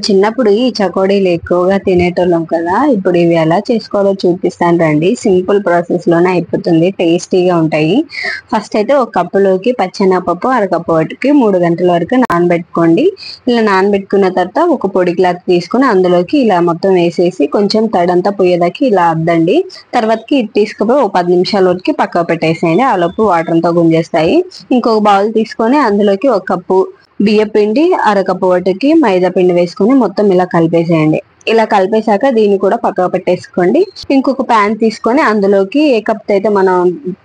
చిన్నప్పుడు ఈ చకోడీలు ఎక్కువగా తినేటోళ్ళం కదా. ఇప్పుడు ఇవి ఎలా చేసుకోవాలో చూపిస్తాను రండి. సింపుల్ ప్రాసెస్ లోనే అయిపోతుంది, టేస్టీగా ఉంటాయి. ఫస్ట్ అయితే ఒక కప్పులోకి పచ్చెనగపప్పు అరకప్పు వరకు 3 గంటల వరకు నానబెట్టుకోండి. ఇలా నానబెట్టుకున్న తర్వాత ఒక పొడి క్లాత్ తీసుకుని అందులోకి ఇలా మొత్తం వేసేసి కొంచెం తడంతా పోయేదాకా ఇలా అద్దండి. తర్వాతకి ఇది తీసుకుపోయి ఒక 10 నిమిషాల వరకు పక్కకు పెట్టేసేయండి. ఆ లోపు వాటర్ అంతా గుంజేస్తాయి. ఇంకొక బౌల్ తీసుకొని అందులోకి ఒక కప్పు బియ్య పిండి అరకప్పు వాటికి మైదా పిండి వేసుకొని మొత్తం ఇలా కలిపేసేయండి. ఇలా కలిపేశాక దీన్ని కూడా పక్కకు పెట్టేసుకోండి. ఇంకొక ప్యాన్ తీసుకొని అందులోకి ఏ కప్ అయితే మనం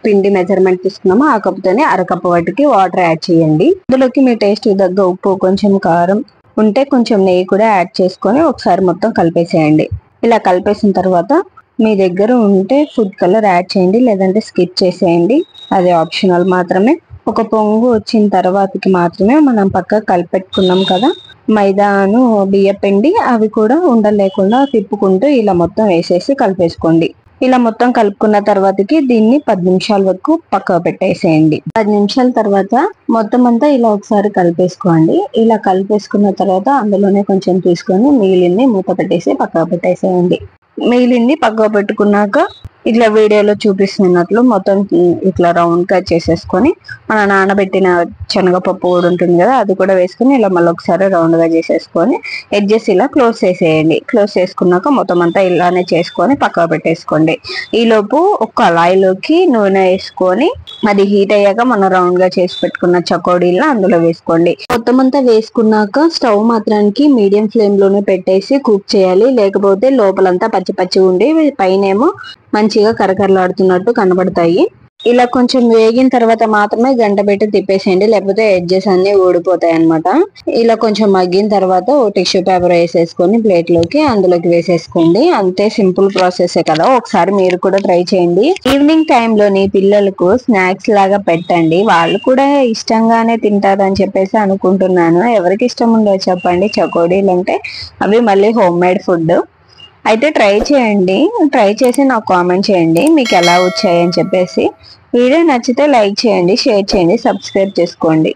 పిండి మెజర్మెంట్ తీసుకున్నామో ఆ కప్తోనే అరకప్పు వాటికి వాటర్ యాడ్ చేయండి. అందులోకి మీ టేస్ట్ తగ్గ ఉప్పు, కొంచెం కారం ఉంటే కొంచెం నెయ్యి కూడా యాడ్ చేసుకొని ఒకసారి మొత్తం కలిపేసేయండి. ఇలా కలిపేసిన తర్వాత మీ దగ్గర ఉంటే ఫుడ్ కలర్ యాడ్ చేయండి, లేదంటే స్కిప్ చేసేయండి, అది ఆప్షనల్ మాత్రమే. ఒక పొంగు వచ్చిన తర్వాతకి మాత్రమే మనం పక్కకు కలిపెట్టుకున్నాం కదా మైదాను బియ్య పిండి, అవి కూడా ఉండలేకుండా తిప్పుకుంటూ ఇలా మొత్తం వేసేసి కలిపేసుకోండి. ఇలా మొత్తం కలుపుకున్న తర్వాతకి దీన్ని 10 నిమిషాల వరకు పక్కకు పెట్టేసేయండి. 10 నిమిషాల తర్వాత మొత్తం అంతా ఇలా ఒకసారి కలిపేసుకోండి. ఇలా కలిపేసుకున్న తర్వాత అందులోనే కొంచెం తీసుకొని మిగిలింది మూత పెట్టేసి పక్కకు పెట్టేసేయండి. మిగిలింది పక్కకు పెట్టుకున్నాక ఇట్లా వీడియోలో చూపిస్తున్నట్లు మొత్తం ఇట్లా రౌండ్ గా చేసేసుకొని మన నానబెట్టిన శనగపప్పు కూడా ఉంటుంది కదా, అది కూడా వేసుకొని ఇలా మళ్ళీ ఒకసారి రౌండ్ గా చేసేసుకొని ఎడ్జెస్ ఇలా క్లోజ్ చేసేయండి. క్లోజ్ చేసుకున్నాక మొత్తం అంతా ఇలానే చేసుకొని పక్కకు పెట్టేసుకోండి. ఈలోపు ఒక కళాయిలోకి నూనె వేసుకొని అది హీట్ అయ్యాక మనం రౌండ్ గా చేసి పెట్టుకున్న చకోడీలను అందులో వేసుకోండి. మొత్తం అంతా వేసుకున్నాక స్టవ్ మాత్రానికి మీడియం ఫ్లేమ్ లోనే పెట్టేసి కుక్ చేయాలి, లేకపోతే లోపలంతా పచ్చి పచ్చి ఉండి పైనేమో మంచిగా కరకరలాడుతున్నట్టు కనబడతాయి. ఇలా కొంచెం వేగిన తర్వాత మాత్రమే గంట పెట్టి తిప్పేసేయండి, లేకపోతే ఎడ్జెస్ అన్ని ఊడిపోతాయి అన్నమాట. ఇలా కొంచెం మగ్గిన తర్వాత ఓ టిష్యూ పేపర్ వేసేసుకొని ప్లేట్ లోకి అందులోకి వేసేసుకోండి. అంతే, సింపుల్ ప్రాసెసే కదా, ఒకసారి మీరు కూడా ట్రై చేయండి. ఈవినింగ్ టైంలోని పిల్లలకు స్నాక్స్ లాగా పెట్టండి, వాళ్ళు కూడా ఇష్టంగానే తింటారని చెప్పేసి అనుకుంటున్నాను. ఎవరికి ఇష్టం ఉండో చెప్పండి, చకోడీలు అంటే అవి మళ్ళీ హోమ్ మేడ్ ఫుడ్. అయితే ట్రై చేయండి, ట్రై చేసి నాకు కామెంట్ చేయండి మీకు ఎలా వచ్చాయని చెప్పేసి. వీడియో నచ్చితే లైక్ చేయండి, షేర్ చేయండి, సబ్స్క్రైబ్ చేసుకోండి.